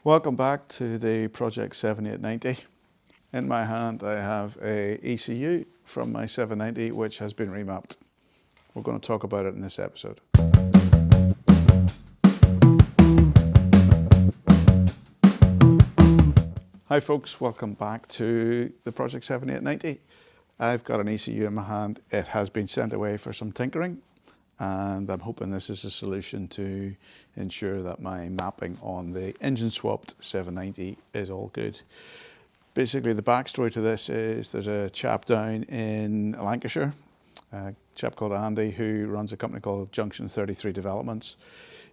Welcome back to the Project 7890. In my hand I have a ECU from my 790 which has been remapped. We're going to talk about it in this episode. Hi folks, welcome back to the Project 7890. I've got an ECU in my hand. It has been sent away for some tinkering, and I'm hoping this is a solution to ensure that my mapping on the engine swapped 790 is all good. Basically the backstory to this is there's a chap down in Lancashire, a chap called Andy, who runs a company called Junction 33 Developments.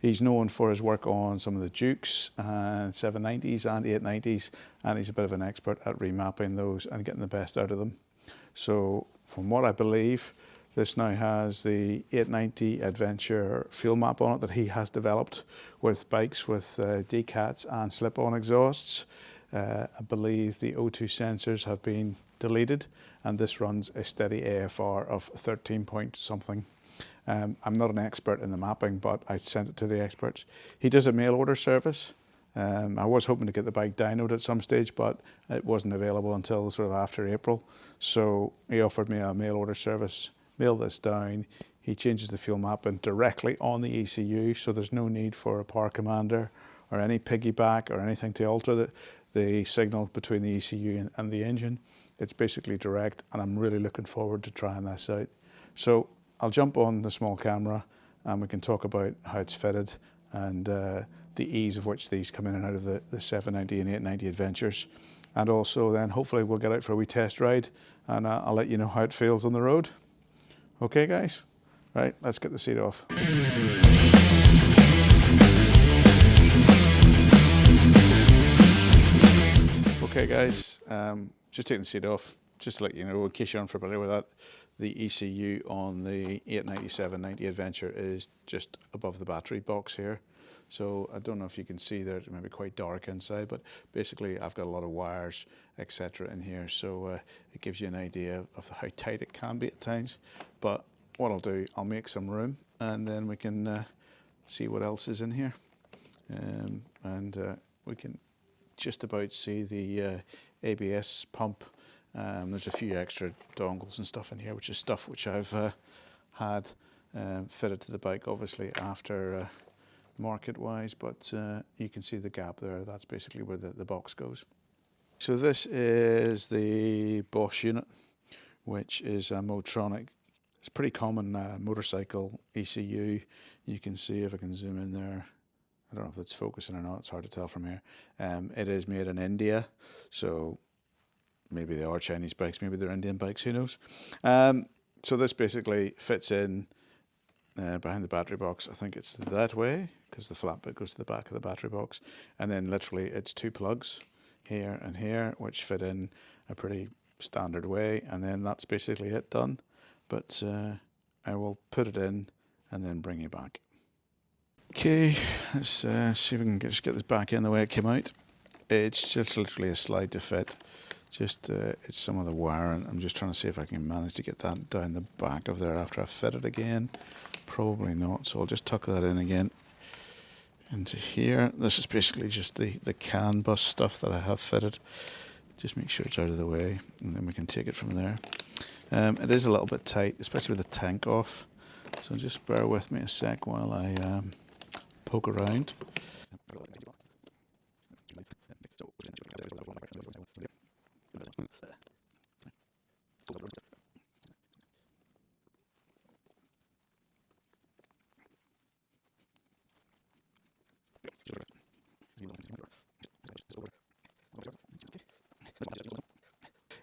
He's known for his work on some of the Dukes and 790s and 890s, and he's a bit of an expert at remapping those and getting the best out of them. So from what I believe, this now has the 890 Adventure fuel map on it that he has developed with bikes with decats and slip-on exhausts. I believe the O2 sensors have been deleted, and this runs a steady AFR of 13 point something. I'm not an expert in the mapping, but I sent it to the experts. He does a mail order service. I was hoping to get the bike dynoed at some stage, but it wasn't available until sort of after April. So he offered me a mail order service. Mail this down. He changes the fuel mapping directly on the ECU, so there's no need for a power commander or any piggyback or anything to alter the signal between the ECU and the engine. It's basically direct, and I'm really looking forward to trying this out. So I'll jump on the small camera and we can talk about how it's fitted and the ease of which these come in and out of the 790 and 890 Adventures. And also then hopefully we'll get out for a wee test ride, and I'll let you know how it feels on the road. Okay guys? Right, let's get the seat off. Okay guys, just taking the seat off, just to let you know, in case you're unfamiliar with that, the ECU on the 890-790 Adventure is just above the battery box here. So I don't know if you can see there, it may be quite dark inside, but basically I've got a lot of wires, etc. in here, so it gives you an idea of how tight it can be at times. But what I'll do, I'll make some room and then we can see what else is in here. We can just about see the ABS pump. There's a few extra dongles and stuff in here, which is stuff which I've had fitted to the bike, obviously after market-wise, but you can see the gap there. That's basically where the box goes. So this is the Bosch unit, which is a Motronic. It's a pretty common motorcycle ECU. You can see, if I can zoom in there, I don't know if it's focusing or not, it's hard to tell from here. It is made in India, so maybe they are Chinese bikes, maybe they're Indian bikes, who knows. So this basically fits in behind the battery box. I think it's that way, because the flat bit goes to the back of the battery box. And then literally it's two plugs, here and here, which fit in a pretty standard way. And then that's basically it, done. But I will put it in and then bring you back. Okay, let's see if we can just get this back in the way it came out. It's just literally a slide to fit. Just it's some of the wiring. I'm just trying to see if I can manage to get that down the back of there after I fit it again. Probably not, so I'll just tuck that in again into here. This is basically just the CAN bus stuff that I have fitted. Just make sure it's out of the way, and then we can take it from there. It is a little bit tight, especially with the tank off, so just bear with me a sec while I poke around.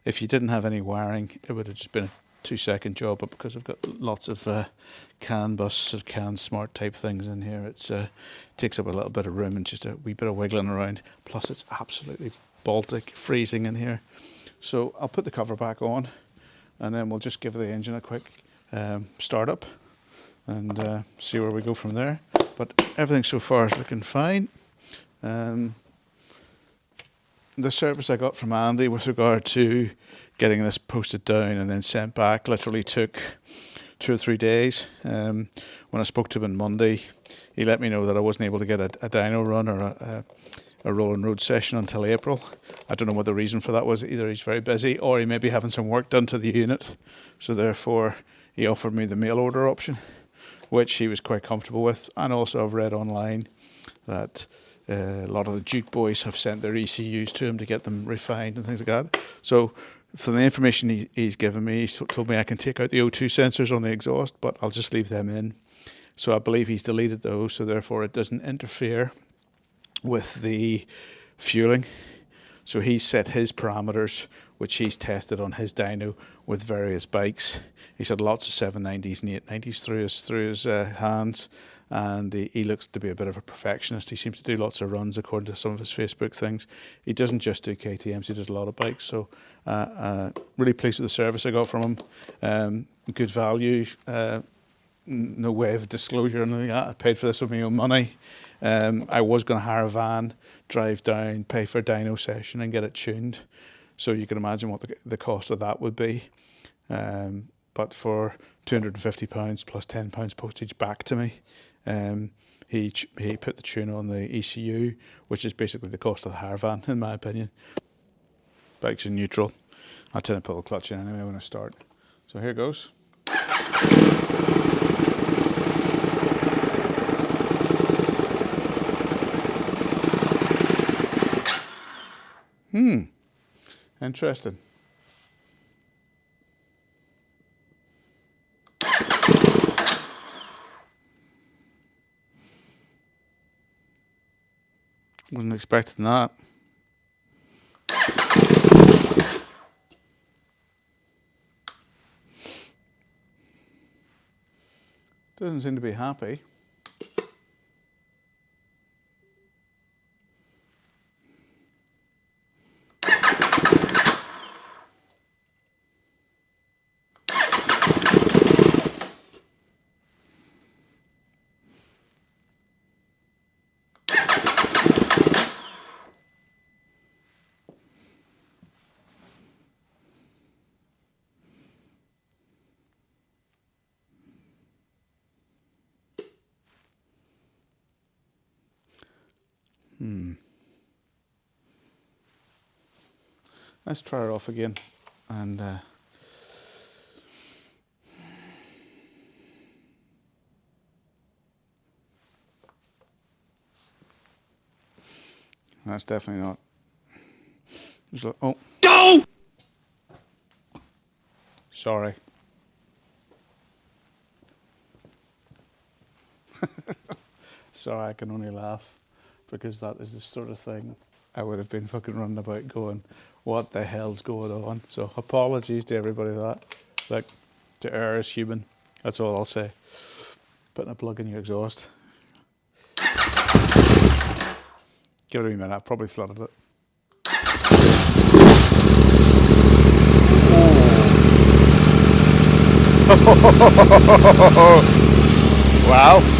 If you didn't have any wiring, it would have just been a 2-second job, but because I've got lots of CAN bus or CAN smart type things in here, it takes up a little bit of room and just a wee bit of wiggling around. Plus it's absolutely Baltic, freezing in here. So I'll put the cover back on, and then we'll just give the engine a quick start up and see where we go from there. But everything so far is looking fine. The service I got from Andy with regard to getting this posted down and then sent back literally took 2 or 3 days. When I spoke to him on Monday, he let me know that I wasn't able to get a dyno run or a rolling road session until April. I don't know what the reason for that was. Either he's very busy or he may be having some work done to the unit. So therefore he offered me the mail order option, which he was quite comfortable with. And also I've read online that a lot of the Duke boys have sent their ECUs to him to get them refined and things like that. So from the information he's given me, he's told me I can take out the O2 sensors on the exhaust, but I'll just leave them in. So I believe he's deleted those, so therefore it doesn't interfere with the fueling. So he's set his parameters, which he's tested on his dyno with various bikes. He's had lots of 790s and 890s through his hands, and he looks to be a bit of a perfectionist. He seems to do lots of runs according to some of his Facebook things. He doesn't just do KTMs, he does a lot of bikes. So really pleased with the service I got from him. Good value, no way of disclosure or anything like that. I paid for this with my own money. I was going to hire a van, drive down, pay for a dyno session and get it tuned. So you can imagine what the cost of that would be. But for £250 plus £10 postage back to me, he put the tune on the ECU, which is basically the cost of the hire van, in my opinion. Bike's in neutral. I tend to pull the clutch in anyway when I start. So here goes. Interesting. Wasn't expecting that. Doesn't seem to be happy. Let's try it off again, and that's definitely not. Oh, no! Sorry. Sorry, I can only laugh because that is the sort of thing I would have been fucking running about going, what the hell's going on? So apologies to everybody for that. Like, to err is human. That's all I'll say. Putting a plug in your exhaust. Give it a wee minute, I've probably flooded it. Wow.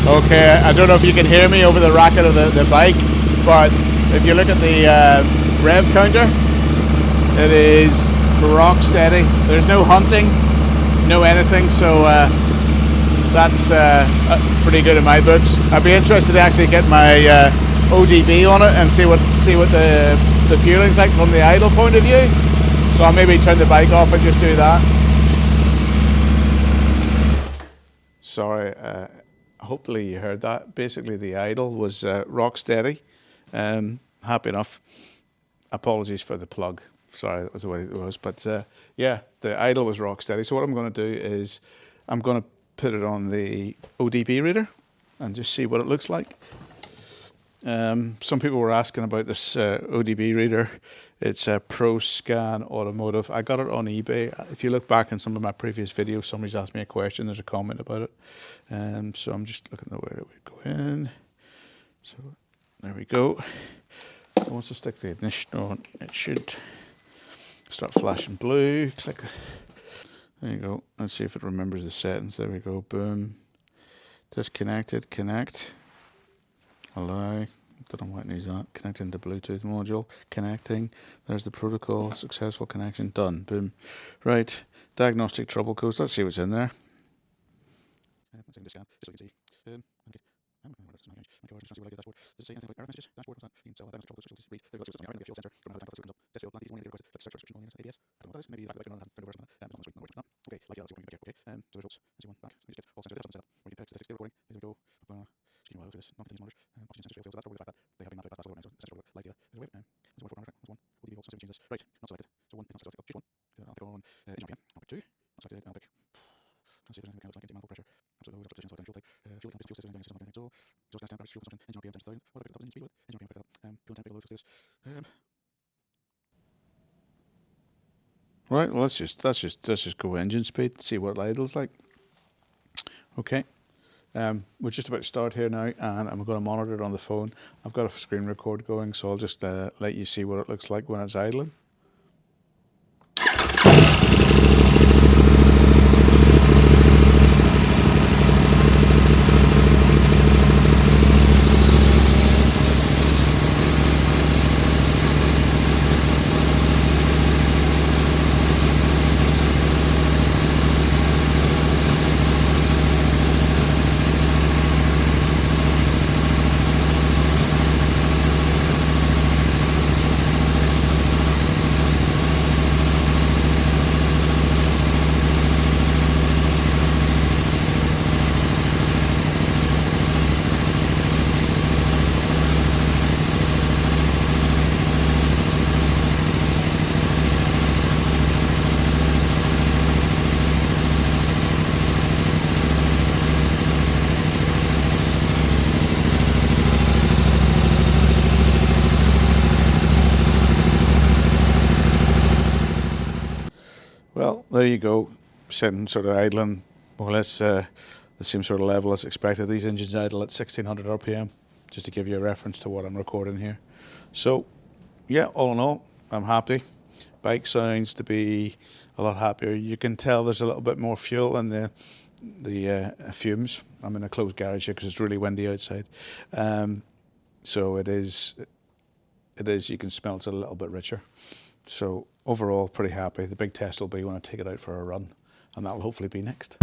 Okay, I don't know if you can hear me over the racket of the bike, but if you look at the rev counter, it is rock steady. There's no hunting, no anything, so that's pretty good in my books. I'd be interested to actually get my ODB on it and see what the fueling's like from the idle point of view. So I'll maybe turn the bike off and just do that. Sorry. Hopefully you heard that. Basically the idle was rock steady. Happy enough. Apologies for the plug. Sorry, that was the way it was. But yeah, the idle was rock steady. So what I'm going to do is I'm going to put it on the ODB reader and just see what it looks like. Some people were asking about this ODB reader. It's a ProScan Automotive. I got it on eBay. If you look back in some of my previous videos, somebody's asked me a question. There's a comment about it. So I'm just looking at where it would go in. So there we go. So once I stick the ignition on, it should start flashing blue. Click. There you go. Let's see if it remembers the settings. There we go. Boom. Disconnected. Connect. Allow. Don't know what needs that. Connecting to Bluetooth module. Connecting. There's the protocol. Successful connection. Done. Boom. Right. Diagnostic trouble codes. Let's see what's in there. Let's see just so you can see. Okay. Does it say anything about error messages? Dashboard, what's that? You can tell that trouble codes. Read. There's a fuel sensor. Don't have the time to test fuel. These one request. Like search restriction only ABS. I don't know what that is. Maybe the fact that I can print a version of that. It's on the screen. Okay. Like that's okay. Okay. So results. Let's see one back. So you just get all sensors set up. Where you pick statistics recording. Here we go. Excuse me while I do this. Not continuous monitors. Oxygen sensors failed. So that's probably the fact that they have been mapped by past organizers. Sensor like data. There's a way. There's one for monitor. There's one. ODB vault. So we change this. Right. Not selected. So one. It's not selected. Choose one. I'll pick on engine RPM. I'll pick two. Not selected. I'll pick. Let's see if there's anything else like manifold pressure. Absolutely. Optimization selecting fuel type. Fuel temperature. Fuel system. Engine system. So exhaust gas temperature. Fuel consumption. Engine RPM times 1000. What about engine speed? Engine RPM picked up. Fuel temperature. Load for this. Right. Well, let's just go engine speed. See what it idles like. Okay. We're just about to start here now, and I'm going to monitor it on the phone. I've got a screen record going, so I'll just let you see what it looks like when it's idling. Well, there you go, sitting sort of idling more or less the same sort of level as expected. These engines idle at 1600 RPM, just to give you a reference to what I'm recording here. So, yeah, all in all, I'm happy. Bike sounds to be a lot happier. You can tell there's a little bit more fuel in the fumes. I'm in a closed garage here because it's really windy outside. So it is, you can smell it's a little bit richer. So overall, pretty happy. The big test will be when I take it out for a run, and that'll hopefully be next.